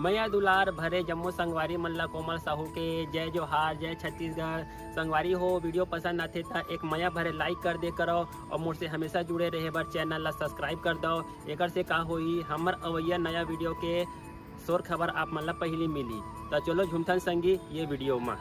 मैया दुलार भरे जम्मू संगवारी मन ला कोमल साहू के जय जोहार, जय छत्तीसगढ़। संगवारी हो वीडियो पसंद आथे तो एक मैया भरे लाइक कर दे करो और मुझसे हमेशा जुड़े रहे बर चैनल ला सब्सक्राइब कर दो। एकर से का होई हमर अवैया नया वीडियो के शोर खबर आप मन ला पहली मिली। तो चलो झुमथन संगी ये वीडियो में।